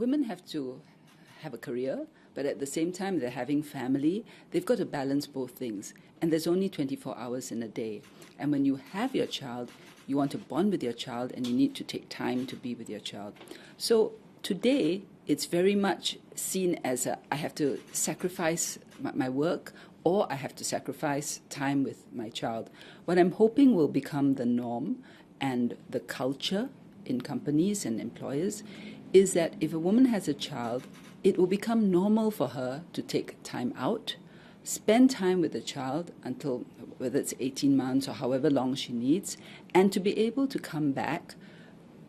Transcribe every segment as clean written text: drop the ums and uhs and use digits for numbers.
women have to have a career, but at the same time they're having family. They've got to balance both things. And there's only 24 hours in a day. And when you have your child, you want to bond with your child and you need to take time to be with your child. So today, it's very much seen as I have to sacrifice my work or I have to sacrifice time with my child. What I'm hoping will become the norm and the culture in companies and employers is that if a woman has a child, it will become normal for her to take time out, spend time with the child until whether it's 18 months or however long she needs, and to be able to come back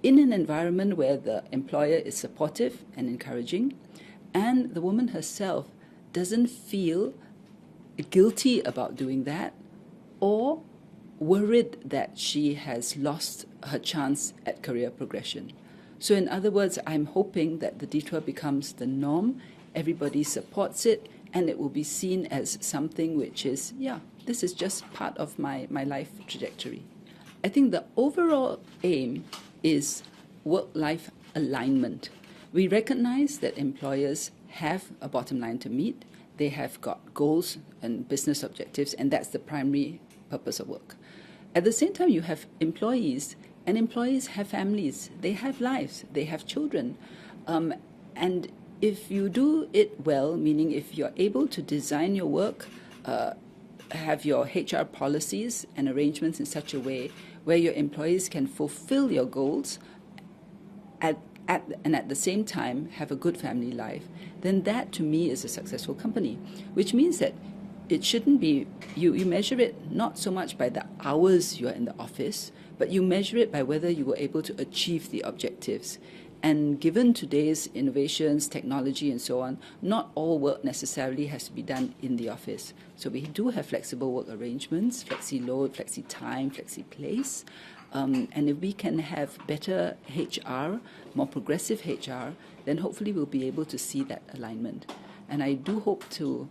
in an environment where the employer is supportive and encouraging, and the woman herself doesn't feel guilty about doing that or worried that she has lost her chance at career progression. So in other words, I'm hoping that the detour becomes the norm, everybody supports it, and it will be seen as something which is, this is just part of my life trajectory. I think the overall aim is work-life alignment. We recognize that employers have a bottom line to meet. They have got goals and business objectives, and that's the primary purpose of work. At the same time, you have employees, and employees have families. They have lives. They have children. And if you do it well, meaning if you're able to design your work, have your HR policies and arrangements in such a way where your employees can fulfill your goals and at the same time have a good family life, then that to me is a successful company, which means that it shouldn't be, you measure it not so much by the hours you are in the office, but you measure it by whether you were able to achieve the objectives. And given today's innovations, technology, and so on, not all work necessarily has to be done in the office. So we do have flexible work arrangements, flexi-load, flexi-time, flexi-place. And if we can have better HR, more progressive HR, then hopefully we'll be able to see that alignment. And I do hope to,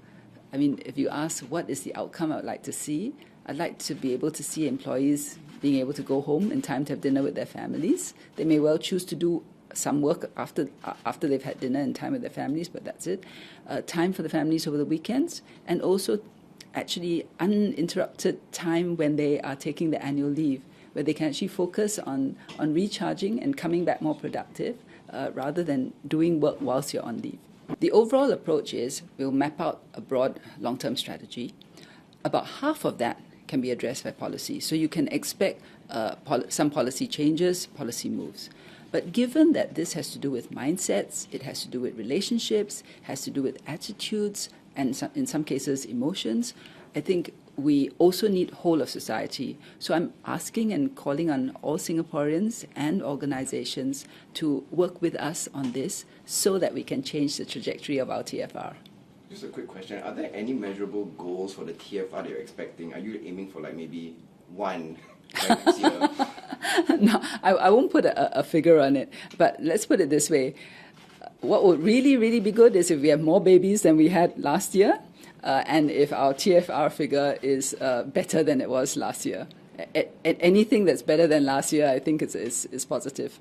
if you ask what is the outcome I would like to see, I'd like to be able to see employees being able to go home in time to have dinner with their families. They may well choose to do some work after they've had dinner and time with their families, but that's it. Time for the families over the weekends, and also actually uninterrupted time when they are taking the annual leave, where they can actually focus on recharging and coming back more productive rather than doing work whilst you're on leave. The overall approach is we'll map out a broad long-term strategy. About half of that can be addressed by policy. So you can expect some policy changes, policy moves. But given that this has to do with mindsets, it has to do with relationships, has to do with attitudes, and in some cases emotions, I think we also need whole of society. So I'm asking and calling on all Singaporeans and organizations to work with us on this so that we can change the trajectory of our TFR. Just a quick question. Are there any measurable goals for the TFR that you're expecting? Are you aiming for maybe one by next year? No, I won't put a figure on it, but let's put it this way. What would really, really be good is if we have more babies than we had last year, and if our TFR figure is better than it was last year. Anything that's better than last year, I think is positive.